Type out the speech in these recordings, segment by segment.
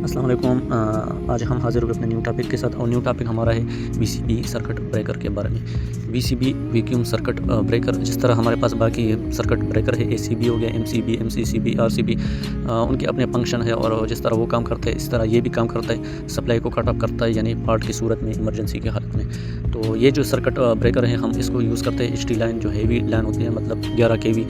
السلام علیکم۔ آج ہم حاضر ہوئے اپنے نیو ٹاپک کے ساتھ، اور نیو ٹاپک ہمارا ہے V C B circuit breaker کے بارے میں۔ V C B vacuum circuit breaker, جس طرح ہمارے پاس باقی سرکٹ بریکر ہے، اے سی بی ہو گیا، M C B, M C C B, R C B, ان کے اپنے فنکشن ہے، اور جس طرح وہ کام کرتے ہیں اس طرح یہ بھی کام کرتا ہے، سپلائی کو کٹ آف کرتا ہے، یعنی فالٹ کی صورت میں، ایمرجنسی کی حالت میں۔ تو یہ جو سرکٹ بریکر ہے، ہم اس کو یوز کرتے ہیں ایچ ٹی لائن، جو ہیوی لائن ہوتی ہے، مطلب 11 کے وی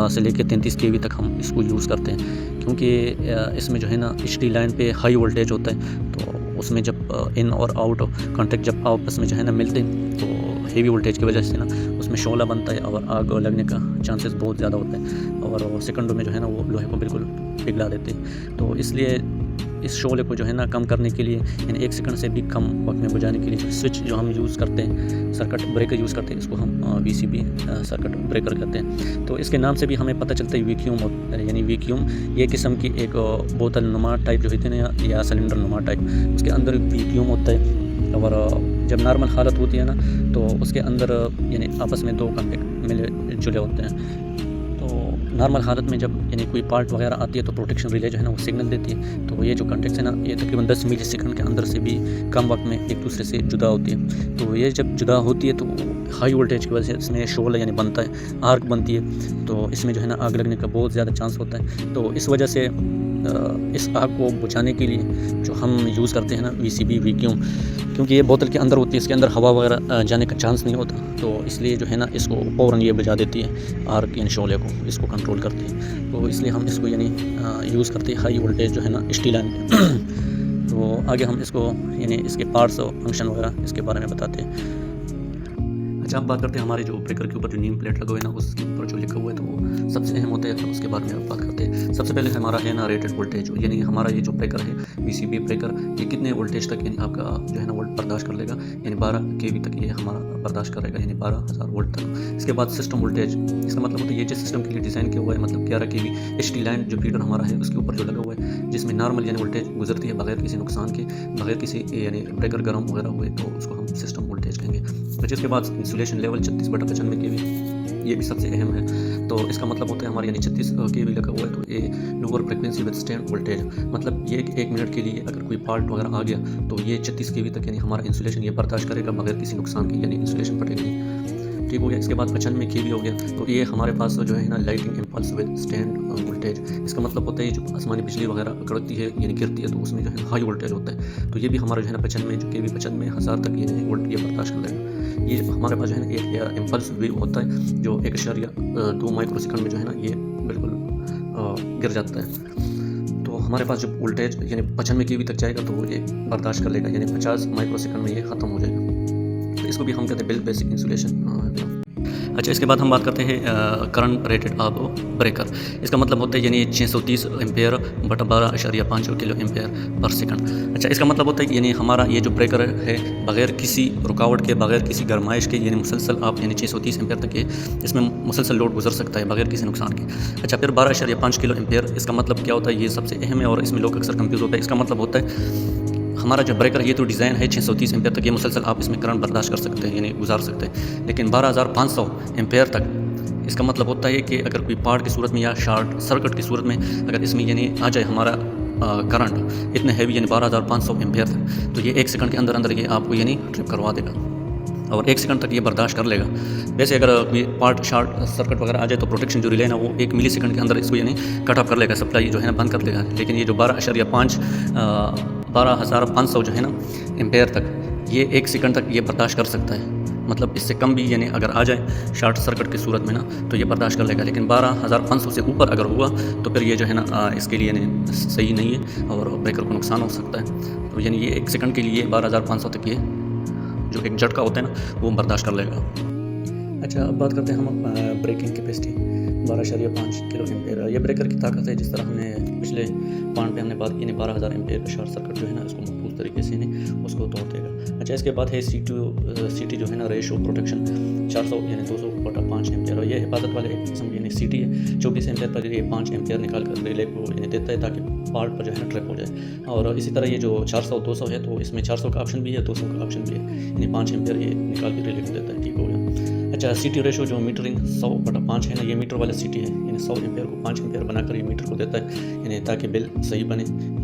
سے لے کے 33 کے وی تک ہم اس کو یوز کرتے ہیں، کیونکہ اس میں جو ہے نا ایچ ٹی لائن پہ ہائی وولٹیج ہوتا ہے، تو اس میں جب ان اور آؤٹ کانٹیکٹ جب آپس میں جو ہے نا ملتے ہیں، تو ہیوی وولٹیج کی وجہ سے نا اس میں شعلہ بنتا ہے، اور آگ لگنے کا چانسز بہت زیادہ ہوتا ہے، اور سیکنڈوں میں جو ہے نا وہ لوہے کو بالکل پگھلا دیتے ہیں۔ تو اس لیے اس شعلے کو جو ہے نا کم کرنے کے لیے، یعنی 1 سیکنڈ سے بھی کم وقت میں بجھانے کے لیے، سوئچ جو ہم یوز کرتے ہیں، سرکٹ بریکر یوز کرتے ہیں، اس کو ہم وی سی بی سرکٹ بریکر کہتے ہیں۔ تو اس کے نام سے بھی ہمیں پتہ چلتا ہے ویکیوم، یعنی ویکیوم یہ قسم کی ایک بوتل نما ٹائپ جو ہوتی ہے نا، یا سلنڈر نما ٹائپ، اس کے اندر ویکیوم ہوتا ہے، اور جب نارمل حالت ہوتی ہے نا، تو اس کے اندر یعنی آپس میں 2 کانٹیکٹ ملے جلے ہوتے ہیں۔ تو نارمل حالت میں جب یعنی کوئی پارٹ وغیرہ آتی ہے، تو پروٹیکشن ریلے جو ہے نا وہ سگنل دیتی ہے، تو یہ جو کانٹیکٹس ہے نا، یہ تقریباً 10 ملی سیکنڈ کے اندر سے بھی کم وقت میں ایک دوسرے سے جدا ہوتی ہے۔ تو یہ جب جدا ہوتی ہے، تو ہائی وولٹیج کی وجہ سے اس میں شعلہ یعنی بنتا ہے، آرک بنتی ہے، تو اس میں جو ہے نا آگ لگنے کا بہت زیادہ چانس ہوتا ہے۔ تو اس وجہ سے اس آگ کو بجھانے کے لیے جو ہم یوز کرتے ہیں نا وی سی بی ویکیوم، کیونکہ یہ بوتل کے اندر ہوتی ہے، اس کے اندر ہوا وغیرہ جانے کا چانس نہیں ہوتا، تو اس لیے جو ہے نا اس کو فوراً یہ بجھا دیتی ہے، آرک یعنی شعلے کو، اس کو کنٹرول کرتی ہے۔ تو اس لیے ہم اس کو یعنی یوز کرتے ہیں ہائی وولٹیج جو ہے نا اسٹی لائن پہ۔ تو آگے ہم اس کو یعنی اس کے پارٹس اور فنکشن وغیرہ اس کے بارے میں بتاتے ہیں۔ اچھا، اب بات کرتے ہیں ہمارے جو بریکر کے اوپر جو نیم پلیٹ لگا ہوا ہے نا، اس کے اوپر جو لکھا ہوا ہے، تو وہ سب سے اہم ہوتا ہے، تو اس کے بارے میں اب بات کرتے ہیں۔ سب سے پہلے ہمارا ہے نا ریٹڈ وولٹیج، یعنی ہمارا یہ جو بریکر ہے وی سی بی بریکر، یہ کتنے وولٹیج تک یعنی آپ کا جو ہے نا وولٹ برداشت کر لے گا، یعنی 12 کے وی تک یہ ہمارا برداشت کرے گا، یعنی 12,000 وولٹ تک۔ اس کے بعد سسٹم وولٹیج، اس کا مطلب ہوتا ہے یہ جس سسٹم کے لیے ڈیزائن کیا ہوا ہے، مطلب 11 کے وی ایچ ٹی لائن جو فیڈر ہمارا ہے، اس کے اوپر جو لگا ہوا ہے، جس میں نارمل یعنی وولٹیج گزرتی ہے بغیر کسی نقصان کے، بغیر کسی یعنی بریکر گرم وغیرہ ہوئے، تو اس کو ہم سسٹم وولٹیج کہیں گے۔ پھر اس کے بعد انسولیشن لیول 36/95 کے وی، یہ بھی سب سے اہم ہے۔ تو اس کا مطلب ہوتا ہے ہمارے یعنی 36 کے وی لگا ہوا ہے، تو یہ lower frequency with stand voltage, مطلب یہ کہ 1 منٹ کے لیے اگر کوئی فالٹ وغیرہ آ گیا، تو یہ 36 کے وی تک یعنی ہمارا انسولیشن یہ برداشت کرے گا بغیر کسی نقصان کے، یعنی انسولیشن پھٹے گا نہیں، ٹھیک ہو گیا۔ اس کے بعد 95 کے وی ہو گیا، تو یہ ہمارے پاس جو ہے نا lightning impulse withstand voltage, اس کا مطلب ہوتا ہے جو آسمانی بجلی وغیرہ کڑکتی ہے یعنی گرتی ہے، تو اس میں جو ہے ہائی وولٹیج ہوتا ہے، تو یہ بھی ہمارا جو ہے نا 95 جو کے وی 95,000 تک یعنی وولٹ یہ برداشت کر لے گا۔ یہ ہمارے پاس جو ہے نا ایک امپلس ویو ہوتا ہے، جو 1.2 مائکرو سیکنڈ میں جو ہے نا یہ بالکل گر جاتا ہے۔ تو ہمارے پاس جو وولٹیج یعنی 95 کے وی تک جائے گا، تو وہ یہ برداشت کر لے گا، یعنی 50 مائکرو سیکنڈ میں یہ ختم ہو جائے گا، تو اس کو بھی ہم کہتے ہیں بیسک انسولیشن۔ اچھا، اس کے بعد ہم بات کرتے ہیں کرنٹ ریٹڈ آف بریکر، اس کا مطلب ہوتا ہے یعنی 630 ایمپیئر بٹا 12.5 کلو ایمپیئر پر سیکنڈ۔ اچھا، اس کا مطلب ہوتا ہے یعنی ہمارا یہ جو بریکر ہے بغیر کسی رکاوٹ کے، بغیر کسی گرمائش کے، یعنی مسلسل آپ یعنی 630 ایمپیئر تک اس میں مسلسل لوڈ گزر سکتا ہے بغیر کسی نقصان کے۔ اچھا، پھر 12.5 کلو ایمپیئر، اس کا مطلب کیا ہوتا ہے، یہ سب سے اہم ہے، اور اس میں لوگ اکثر کنفیوز ہوتے ہیں۔ اس کا مطلب ہوتا ہے ہمارا جو بریکر یہ تو ڈیزائن ہے 630 ایمپیئر تک، یہ مسلسل آپ اس میں کرنٹ برداشت کر سکتے ہیں، یعنی گزار سکتے ہیں، لیکن 12,500 ایمپیئر تک، اس کا مطلب ہوتا ہے کہ اگر کوئی پارٹ کی صورت میں یا شارٹ سرکٹ کی صورت میں اگر اس میں یعنی آ جائے ہمارا کرنٹ اتنے ہیوی، یعنی 12,500 ایمپیئر تک، تو یہ 1 سیکنڈ کے اندر اندر یہ آپ کو یعنی ٹرپ کروا دے گا، اور 1 سیکنڈ تک یہ برداشت کر لے گا۔ ویسے اگر کوئی پارٹ شارٹ سرکٹ وغیرہ آ جائے، تو پروٹیکشن جو ریلے ہے نا، وہ 1 ملی سیکنڈ کے اندر اس کو یعنی کٹ آف کر لے گا، سپلائی جو ہے نا بند کر لے گا، لیکن یہ جو 12.5 جو ہے نا ایمپیئر تک، یہ 1 سیکنڈ تک یہ برداشت کر سکتا ہے، مطلب اس سے کم بھی یعنی اگر آ جائے شارٹ سرکٹ کی صورت میں نا، تو یہ برداشت کر لے گا، لیکن 12,500 سے اوپر اگر ہوا، تو پھر یہ جو ہے نا اس کے لیے یعنی صحیح نہیں ہے، اور بریکر کو نقصان ہو سکتا ہے۔ تو یعنی یہ 1 سیکنڈ کے لیے 12,500 تک یہ جو ایک جھٹکا ہوتا ہے نا، وہ برداشت کر لے گا۔ اچھا، اب بات کرتے ہیں ہم بریکنگ کیپیسٹی 12.5 کلو ایمپیئر، یہ بریکر کی طاقت ہے، جس طرح ہم نے پچھلے پوائنٹ پہ ہم نے بات کی، 12,000 ایمپیئر کا شارٹ سرکٹ جو ہے نا، اس کو محفوظ طریقے سے اس کو توڑ دے گا۔ اچھا، اس کے بعد ہے سی ٹی جو ہے نا ریشو پروٹیکشن 400 یعنی 200/5 ایمپیئر، اور یہ حفاظت والے ایک قسم یعنی سی ٹی ہے، 24 ایمپیئر پر یہ 5 ایمپیئر نکال کر ریلے کو یعنی دیتا ہے، تاکہ پارٹ پر جو ہے نا ٹرپ ہو جائے۔ اور اسی طرح یہ جو 400-200 ہے، تو اس میں 400 کا آپشن بھی ہے، 200 کا آپشن بھی ہے، یعنی 5 ایمپیئر یہ نکال کے ریلے کو دیتا ہے، ٹھیک ہو گیا۔ اچھا، سی ٹی ریشو جو میٹرنگ 100/5 ہے نا، یہ میٹر والا سی ٹی ہے، یعنی 100 ایمپیئر کو 5 ایمپیئر بنا کر یہ میٹر کو دیتا ہے، یعنی تاکہ بل صحیح بنے،